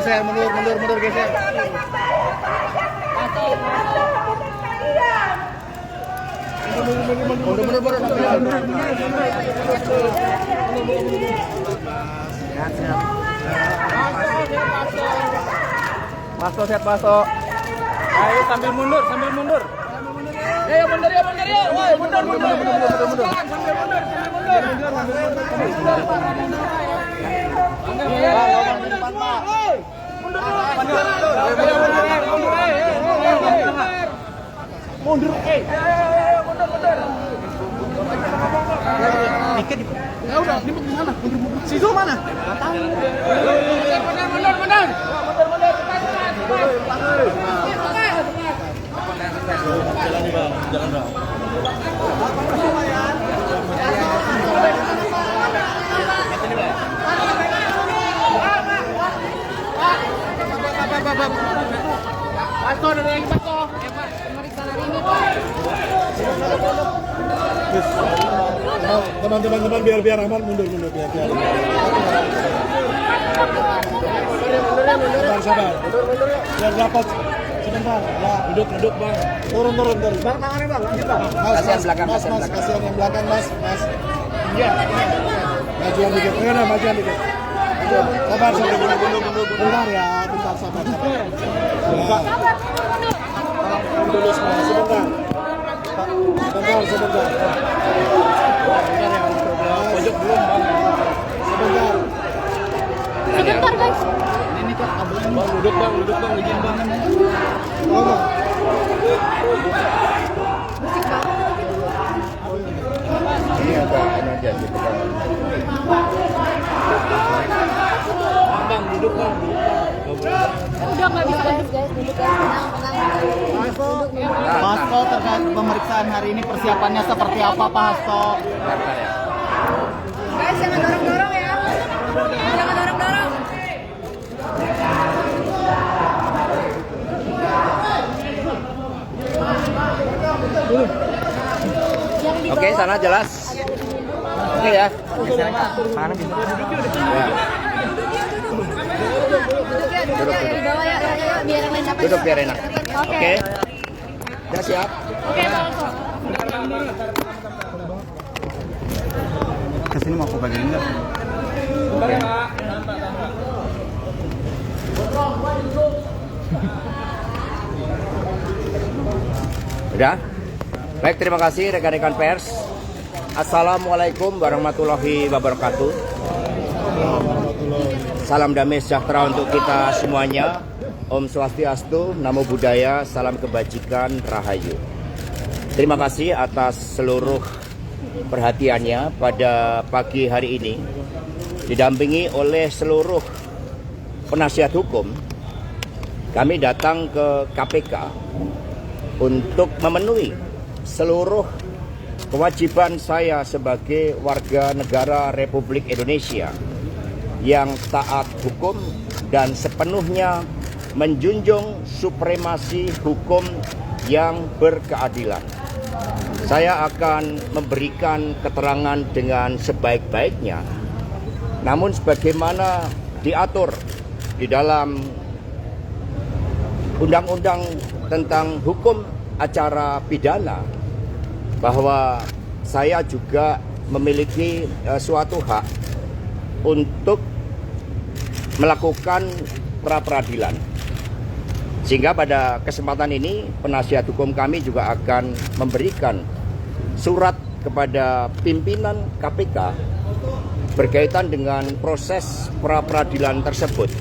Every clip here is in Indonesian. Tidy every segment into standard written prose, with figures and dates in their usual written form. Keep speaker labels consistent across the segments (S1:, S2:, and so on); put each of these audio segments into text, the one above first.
S1: geser, mundur geser. Mundur. Masuk. Ayo sambil mundur. Ayo mundur ya. Woi, mundur. Sambil mundur. Mundur. Dikit. Ya udah, ini mana? Mundur. Si Zul mana? Enggak tahu. Mundur. Jalan, Bang. Pasto, ada yang pasto. Teman-teman biar aman mundur biar. Sabar. Biar dapat sebentar. Ya, duduk Bang. Turun. Bang, tangannya Bang. Lanjut Bang. Kasihan belakang, kasihan yang belakang, Mas. Iya. Majuan dikit. Majuan dikit. Sabar. Bentar ya, sabar. Dulu semua, sebentar. Sebentar. Pojok belum, Bang.
S2: Sebentar, guys.
S1: Ini tuh kabelnya. Bang, duduk Bang, izin Bang. Ini ada aja gitu kan. Bang, duduk Bang.
S2: Udah nggak bisa guys, duduk guys, tenang.
S3: Hasto, terkait pemeriksaan hari ini persiapannya seperti apa Pak Hasto?
S2: Guys, jangan dorong-dorong ya. Jangan dorong-dorong.
S4: Oke, sana jelas. Oke ya.
S2: Duduk ya, di bawah ya, biar yang lain dapat.
S4: Duduk biar enak. Oke. Ya siap.
S2: Oke, Bang.
S3: Kesini mau aku bagian enggak?
S4: Udah? Baik, terima kasih rekan-rekan pers. Assalamualaikum warahmatullahi wabarakatuh. Salam damai sejahtera untuk kita semuanya. Om Swastiastu, Namo Buddhaya, salam kebajikan, Rahayu. Terima kasih atas seluruh perhatiannya pada pagi hari ini. Didampingi oleh seluruh penasihat hukum, kami datang ke KPK untuk memenuhi seluruh kewajiban saya sebagai warga negara Republik Indonesia yang taat hukum dan sepenuhnya menjunjung supremasi hukum yang berkeadilan. Saya akan memberikan keterangan dengan sebaik-baiknya, namun sebagaimana diatur di dalam Undang-Undang tentang Hukum Acara Pidana, bahwa saya juga memiliki suatu hak untuk melakukan pra-peradilan. Sehingga pada kesempatan ini penasihat hukum kami juga akan memberikan surat kepada pimpinan KPK berkaitan dengan proses pra-peradilan tersebut.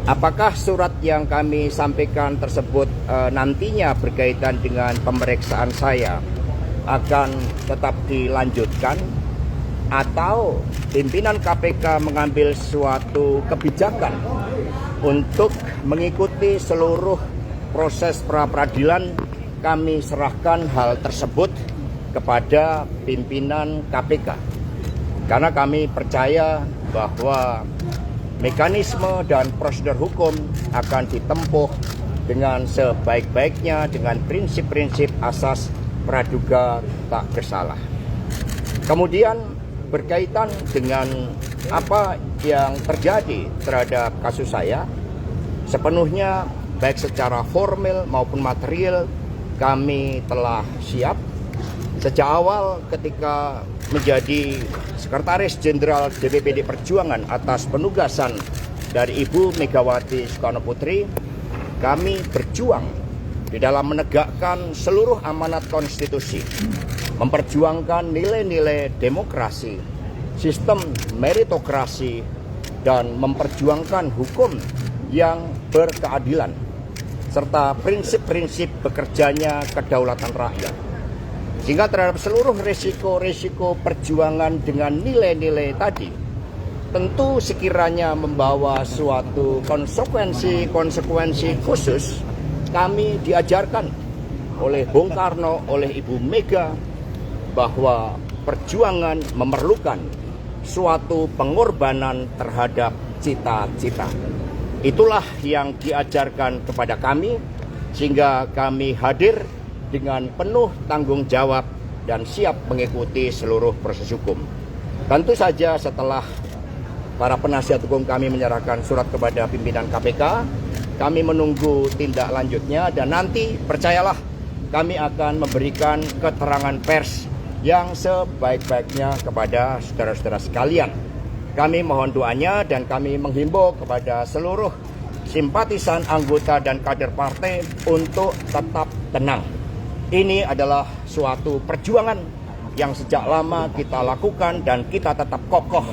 S4: Apakah surat yang kami sampaikan tersebut nantinya berkaitan dengan pemeriksaan saya akan tetap dilanjutkan, atau pimpinan KPK mengambil suatu kebijakan untuk mengikuti seluruh proses pra-peradilan, kami serahkan hal tersebut kepada pimpinan KPK. Karena kami percaya bahwa mekanisme dan prosedur hukum akan ditempuh dengan sebaik-baiknya dengan prinsip-prinsip asas praduga tak bersalah. Kemudian berkaitan dengan apa yang terjadi terhadap kasus saya sepenuhnya baik secara formal maupun material kami telah siap. Sejak awal ketika menjadi Sekretaris Jenderal DPPD Perjuangan atas penugasan dari Ibu Megawati Soekarno Putri, kami berjuang di dalam menegakkan seluruh amanat konstitusi, memperjuangkan nilai-nilai demokrasi, sistem meritokrasi, dan memperjuangkan hukum yang berkeadilan, serta prinsip-prinsip bekerjanya kedaulatan rakyat. Sehingga terhadap seluruh resiko-resiko perjuangan dengan nilai-nilai tadi, tentu sekiranya membawa suatu konsekuensi khusus, kami diajarkan oleh Bung Karno, oleh Ibu Mega, bahwa perjuangan memerlukan suatu pengorbanan terhadap cita-cita. Itulah yang diajarkan kepada kami, sehingga kami hadir dengan penuh tanggung jawab dan siap mengikuti seluruh proses hukum. Tentu saja setelah para penasihat hukum kami menyerahkan surat kepada pimpinan KPK, kami menunggu tindak lanjutnya dan nanti percayalah kami akan memberikan keterangan pers yang sebaik-baiknya kepada saudara-saudara sekalian. Kami mohon doanya dan kami menghimbau kepada seluruh simpatisan, anggota, dan kader partai untuk tetap tenang. Ini adalah suatu perjuangan yang sejak lama kita lakukan dan kita tetap kokoh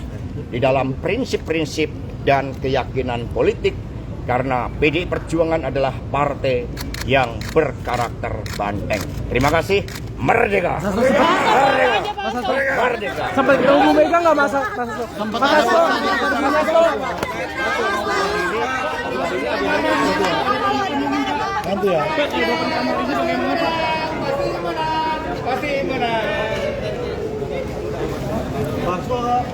S4: di dalam prinsip-prinsip dan keyakinan politik karena PDI Perjuangan adalah partai yang berkarakter banteng. Terima kasih. Merdeka! Merdeka! Merdeka!
S3: Sampai ke Ibu Mega nggak masak?
S1: Nanti ya.
S3: Pasti mana?
S1: Masuk.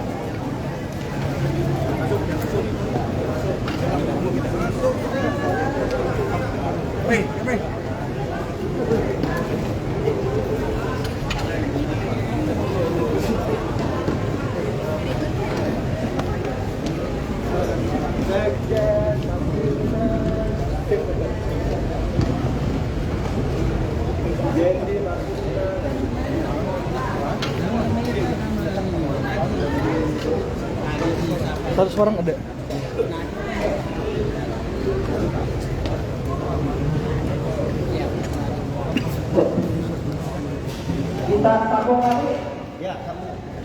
S3: Satu orang ada.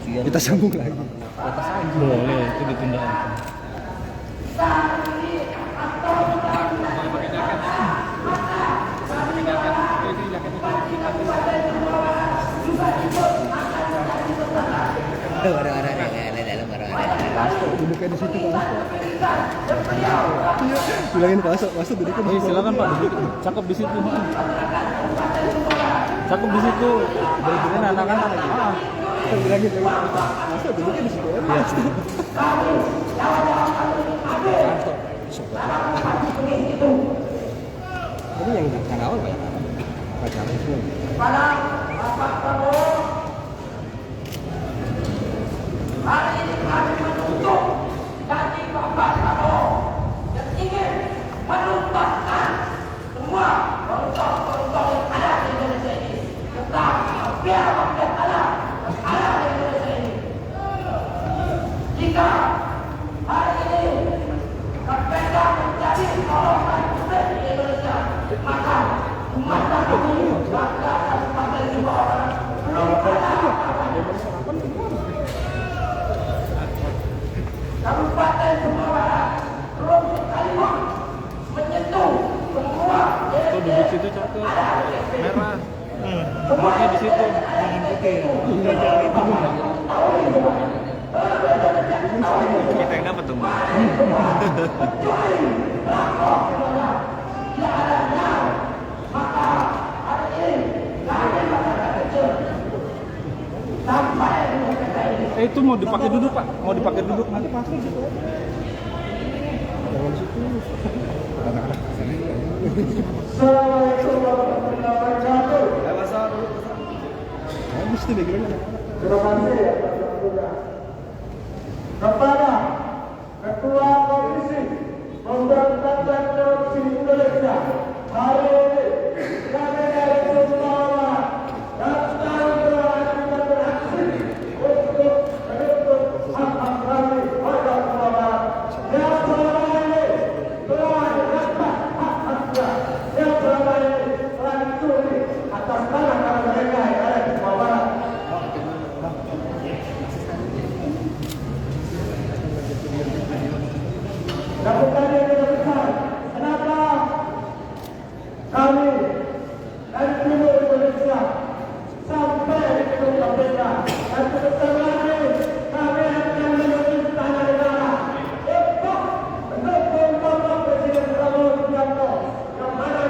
S3: Kita sambung lagi. Boleh, itu ditunda. Duduknya di situ Pak. Bilangin Pak Asto duduknya di situ. Silakan Pak, duduk. Cakep di situ. Cakep di situ. Dari anak-anak lagi. Bilangin Asto duduknya di situ. Iya. Ini yang awal Pak. Pacaran semua.
S5: Hari ini kami menuntut janji Bapak Prabowo yang ingin menuntaskan semua koruptor-koruptor yang ada di Indonesia ini. Tetap biar rakyat ada di Indonesia ini. Jika hari ini KPK menjadi sorotan publik di Indonesia, maka umat ini bangga dan partai semua orang belum ada Kabupaten Sumatera Barat belum sekali menyentuh semua.
S3: Tuh duduk situ cakep. Merah. Duduknya di situ. Jangan putih. Kita yang dapat tuh. Itu mau dipakai duduk Pak, mau dipakai duduk nanti pakai gitu. Jangan situ. Anak-anak sana. Assalamualaikum warahmatullahi wabarakatuh. Habis tuh background. Terima kasih ya. Kepada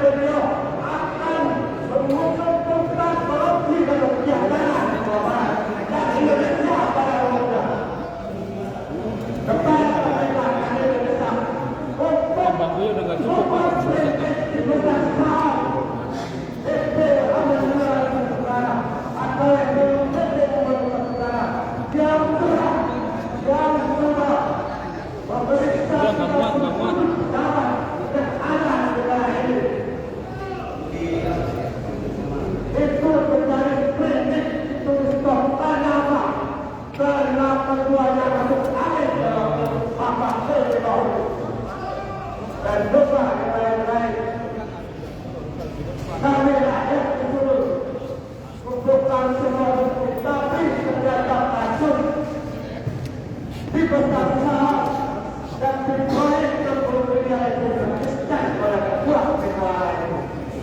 S5: beliau akan mengusung tentang korupsi dan kejahatan dan Indonesia pada umumnya. Kepada pemerintah Indonesia untuk
S3: Bangkunya udah nggak cukup Pak. Udah nggak muat.
S5: Itu menjadi kritik itu stop kenapa? Kenapa keduanya masuk angin dalam apa sebelum dan dosa yang lain-lain. Kami rakyat disuruh kumpulkan semua bukti, tapi ternyata kasus dibesar-besar dan diproyek kemudian itu terpisah pada kedua negara.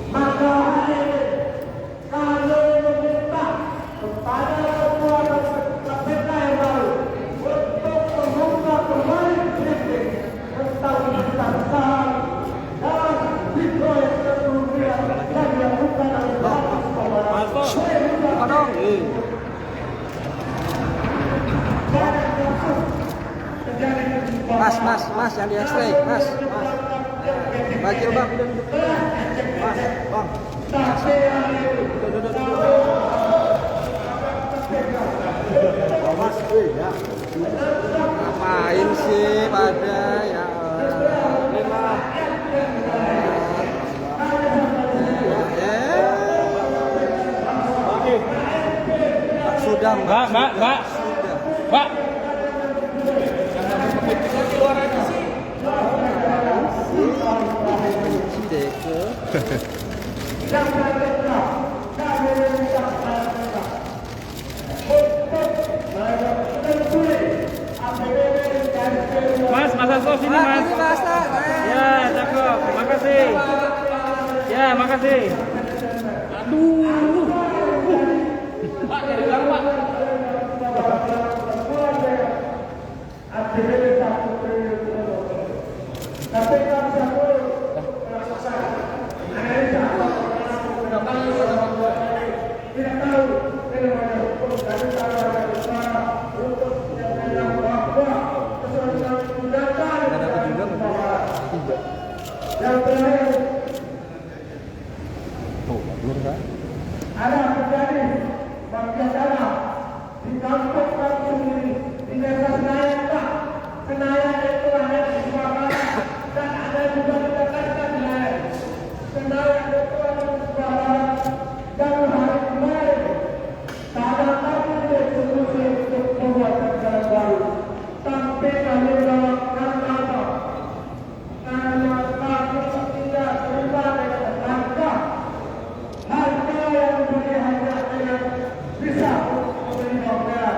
S5: Maka hari ini kami meminta kepada ketua KPK yang baru untuk membuka kembali kritik tentang besar-besar dan diproyek kemudian yang dilakukan oleh Bapak
S3: Mas, yang di X-ray, mas. Bajil bang, udah duduk dulu. Mas, bang. Duduk. Mas, ya. Ngapain sih pada ya? Sudah, Mbak. Mas, Hasto sini mas. Ya, cakep. Makasih. Ya, makasih. Aduh. Pak, dari belakang Pak.
S5: Ada terjadi mafia tanah di kampung-kampung ini, di desa Senayan Pak. Senayan itu ada di Surabaya dan ada juga di Jakarta Senayan. Senayan itu ada di Surabaya dan hari kemarin karena kami dieksekusi untuk membuat jalan baru. Tapi kami melakukan apa? Karena kami tidak terima dengan harga yang bisa memberi novel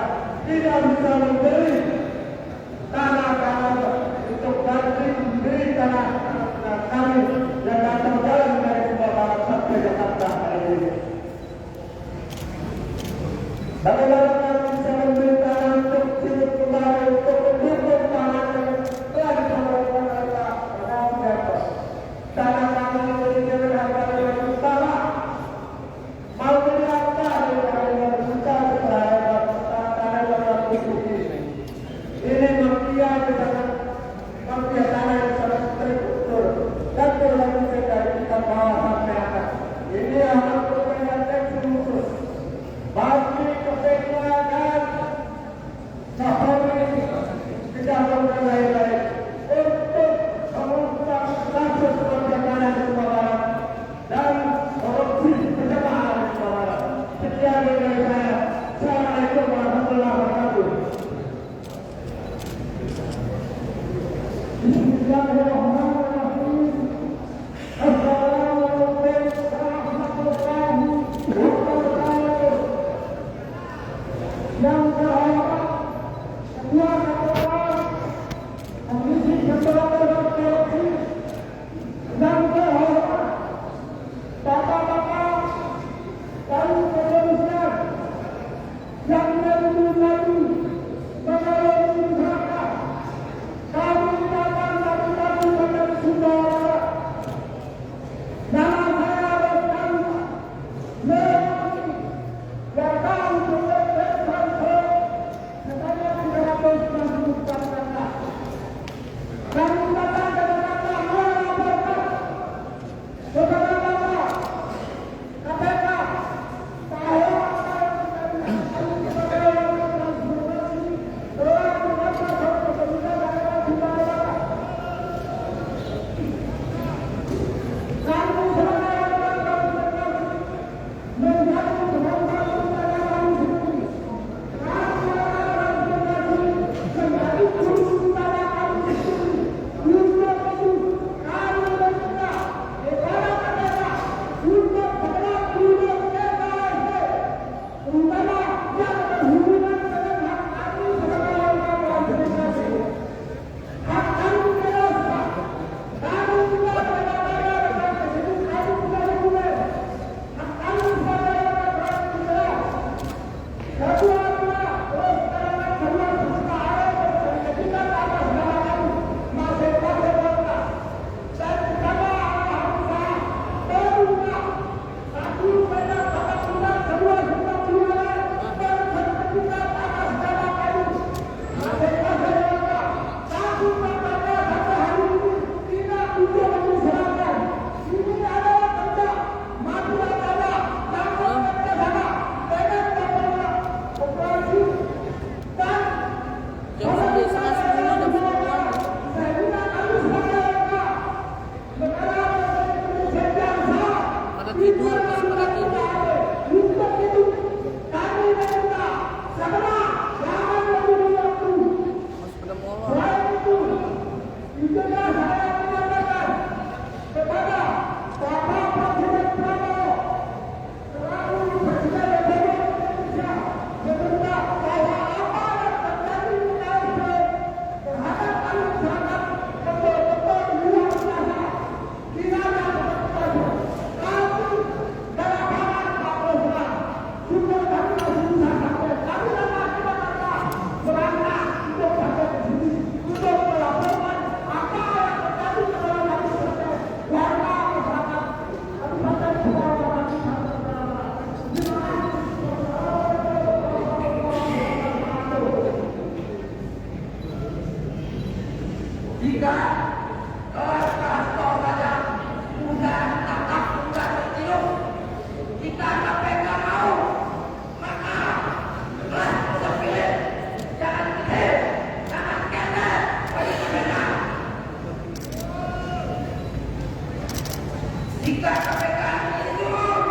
S5: Jika KPK ini turun,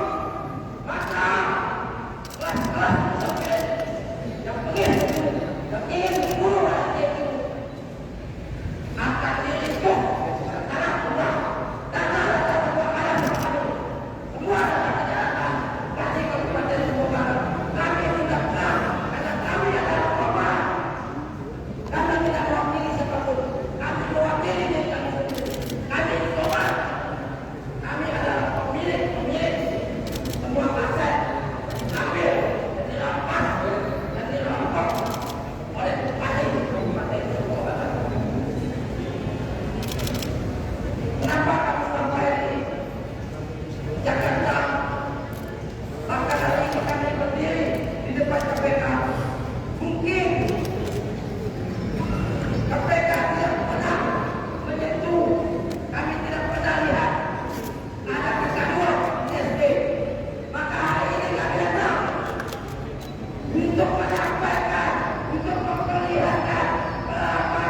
S5: maka kelas-kelas sopir yang ingin membunuh rakyat itu akan diringkuk karena kurang dana semua dana kejahatan dari Kabupaten Lombok Barat. Kami tidak pernah karena kami adalah korban. Kami tidak mewakili siapapun. Kami mewakili diri kami sendiri. Kami korban. Kami adalah pemilik semua aset ambil dan dirampas dan dirampok oleh Bupati Kabupaten Lombok Barat. Kenapa kami sampai di Jakarta? Maka hari ini kami berdiri di depan KPK. Mungkin KPK tidak pernah menyentuh, kami tidak pernah lihat ada kegaduhan di SD. Maka hari ini kami datang untuk menyampaikan, untuk memperlihatkan berapa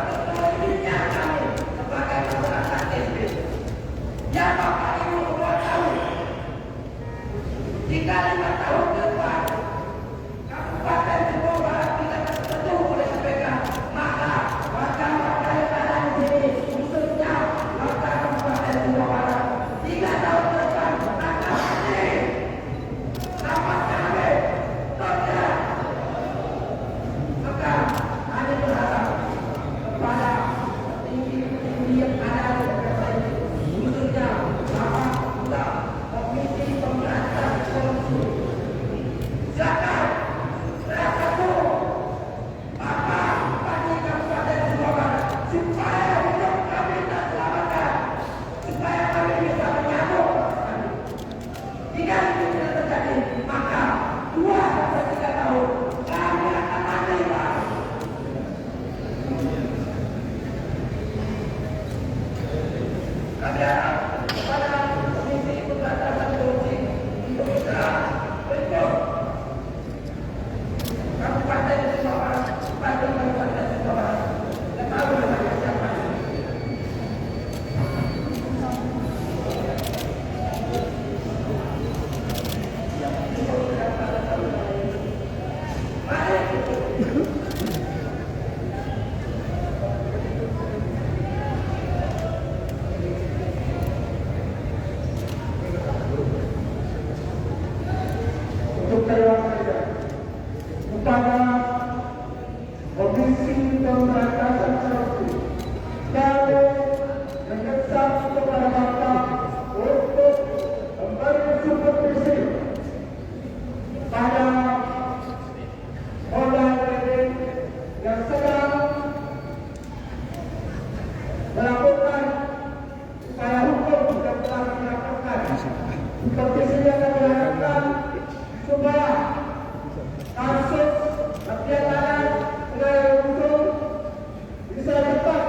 S5: teknologinya kami sebagai masyarakat SD. Ya Bapak Ibu semua tahu, jika 5 tahun ke depan Kabupaten Lombok Barat tidak tersentuh oleh KPK, maka warga-warga yang ada di sini, khususnya warga Kabupaten Lombok Barat, 3 tahun ke depan akan mati. Sama kami tidak. Maka kami berharap kepada tinggi-tinggi yang ada di KPK ini, khususnya Bapak Ketua Komisi Pemberantasan Korupsi, silakan bersatu Bapak Bupati Kabupaten Lombok Barat supaya hidup kami terselamatkan, supaya kami bisa menyambung. Jika itu tidak terjadi, maka 2 sampai 3 tahun kami akan mati, Pak. Kami harap kepada Komisi Pemberantasan Korupsi untuk segera berikut Kabupaten Lombok Barat, Bupati Kabupaten Lombok Barat, dan tahu dengan siapa. Untuk saya saja kepada Komisi Pemberantasan Korupsi, kami mendesak kepada Bapak untuk memberi supervisi pada Polda Metro yang sedang melakukan upaya hukum yang telah dilakukan. Supervisi yang akan dilakukan supaya kasus mafia tanah Sungai Musuh bisa cepat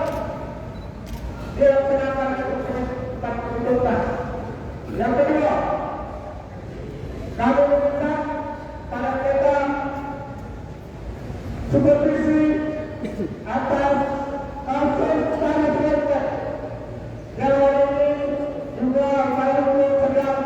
S5: dilaksanakan untuk tuntas. Yang kedua, kami meminta pada kita supervisi atas kasus tanah Sungai yang hari ini juga baru sedang